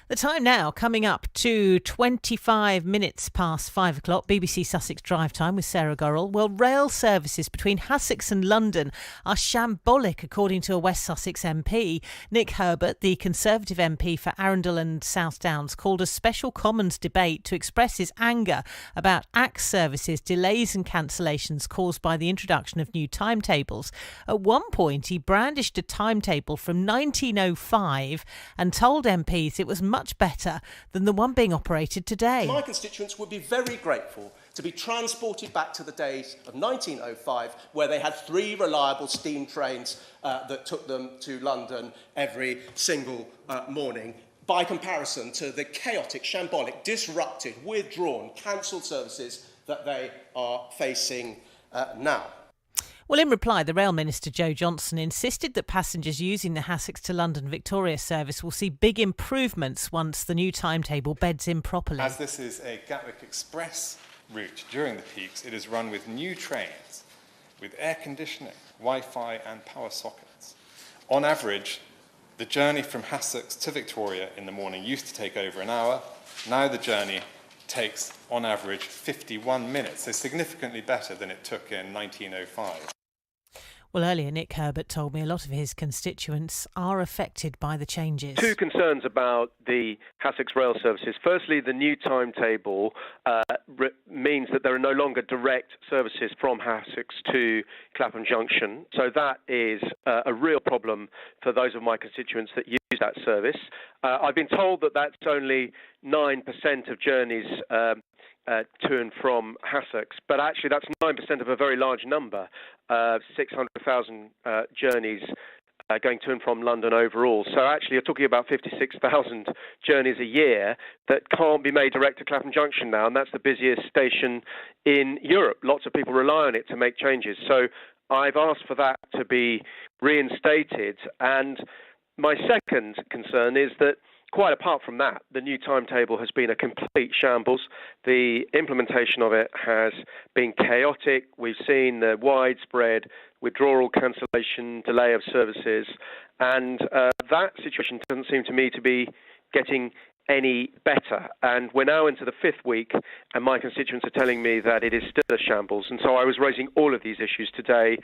The time now coming up to 25 minutes past 5 o'clock, BBC Sussex Drive Time with Sarah Gorrell. Well, rail services between Hassocks and London are shambolic, according to a West Sussex MP. Nick Herbert, the Conservative MP for Arundel and South Downs, called a special Commons debate to express his anger about ACT services, delays and cancellations caused by the introduction of new timetables. At one point, he brandished a timetable from 1905 and told MPs it was much better than the one being operated today. My constituents would be very grateful to be transported back to the days of 1905, where they had 3 reliable steam trains that took them to London every single morning, by comparison to the chaotic, shambolic, disrupted, withdrawn, cancelled services that they are facing now. Well, in reply, the Rail Minister, Joe Johnson, insisted that passengers using the Hassocks to London Victoria service will see big improvements once the new timetable beds in properly. As this is a Gatwick Express route during the peaks, it is run with new trains, with air conditioning, Wi-Fi and power sockets. On average, the journey from Hassocks to Victoria in the morning used to take over an hour. Now the journey takes, on average, 51 minutes, so significantly better than it took in 1905. Well, earlier, Nick Herbert told me a lot of his constituents are affected by the changes. 2 concerns about the Hassocks rail services. Firstly, the new timetable means that there are no longer direct services from Hassocks to Clapham Junction. So that is a real problem for those of my constituents that use that service. I've been told that that's only 9% of journeys to and from Hassocks, but actually that's 9% of a very large number, 600,000 journeys going to and from London overall. So actually you're talking about 56,000 journeys a year that can't be made direct to Clapham Junction now, and that's the busiest station in Europe. Lots of people rely on it to make changes. So I've asked for that to be reinstated, and my second concern is that quite apart from that, the new timetable has been a complete shambles. The implementation of it has been chaotic. We've seen the widespread withdrawal, cancellation, delay of services, and that situation doesn't seem to me to be getting any better. And we're now into the 5th week, and my constituents are telling me that it is still a shambles. And so I was raising all of these issues today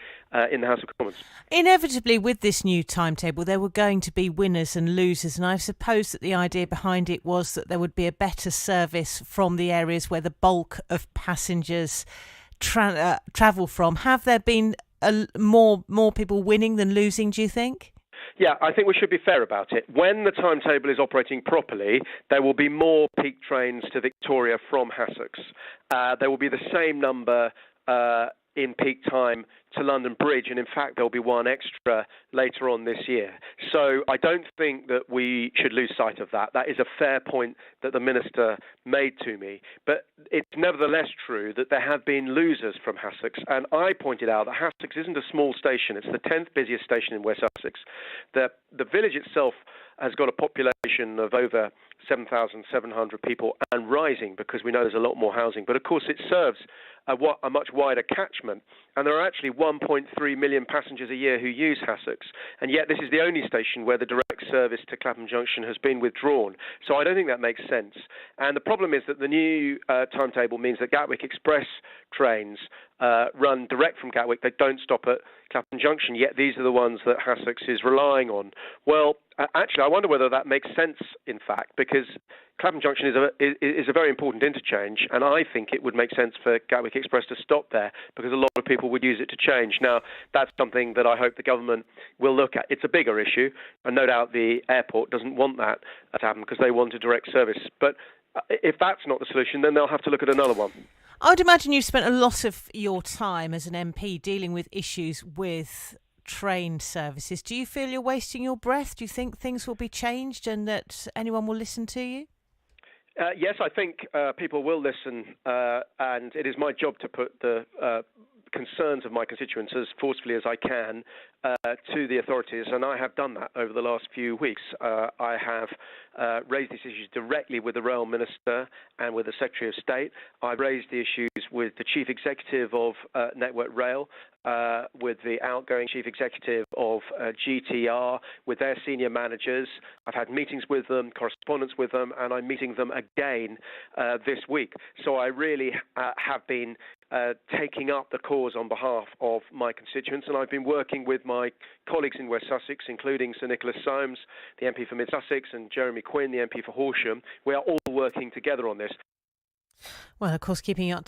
in the House of Commons. Inevitably, with this new timetable, there were going to be winners and losers, and I suppose that the idea behind it was that there would be a better service from the areas where the bulk of passengers travel from. Have there been more people winning than losing, do you think? Yeah, I think we should be fair about it. When the timetable is operating properly, there will be more peak trains to Victoria from Hassocks. There will be the same number in peak time to London Bridge, and in fact there'll be one extra later on this year. So I don't think that we should lose sight of that. That is a fair point that the Minister made to me. But it's nevertheless true that there have been losers from Hassocks, and I pointed out that Hassocks isn't a small station. It's the 10th busiest station in West Sussex. The village itself has got a population of over 7,700 people and rising, because we know there's a lot more housing. But of course it serves a much wider catchment, and there are actually 1.3 million passengers a year who use Hassocks, and yet this is the only station where the direct service to Clapham Junction has been withdrawn. So I don't think that makes sense. And the problem is that the new timetable means that Gatwick Express trains run direct from Gatwick. They don't stop at Clapham Junction, yet these are the ones that Hassocks is relying on. Well, actually, I wonder whether that makes sense, in fact, because Clapham Junction is a very important interchange, and I think it would make sense for Gatwick Express to stop there, because a lot of people would use it to change. Now, that's something that I hope the government will look at. It's a bigger issue, and no doubt the airport doesn't want that to happen because they want a direct service. But if that's not the solution, then they'll have to look at another one. I would imagine you've spent a lot of your time as an MP dealing with issues with train services. Do you feel you're wasting your breath? Do you think things will be changed and that anyone will listen to you? Yes, I think people will listen, and it is my job to put the concerns of my constituents as forcefully as I can to the authorities, and I have done that over the last few weeks. I have raised these issues directly with the Rail Minister and with the Secretary of State. I've raised the issues with the Chief Executive of Network Rail, with the outgoing Chief Executive of GTR, with their senior managers. I've had meetings with them, correspondence with them, and I'm meeting them again this week. So I really have been taking up the cause on behalf of my constituents, and I've been working with my colleagues in West Sussex, including Sir Nicholas Soames, the MP for Mid Sussex, and Jeremy Quinn, the MP for Horsham. We are all working together on this. Well, of course, keeping you up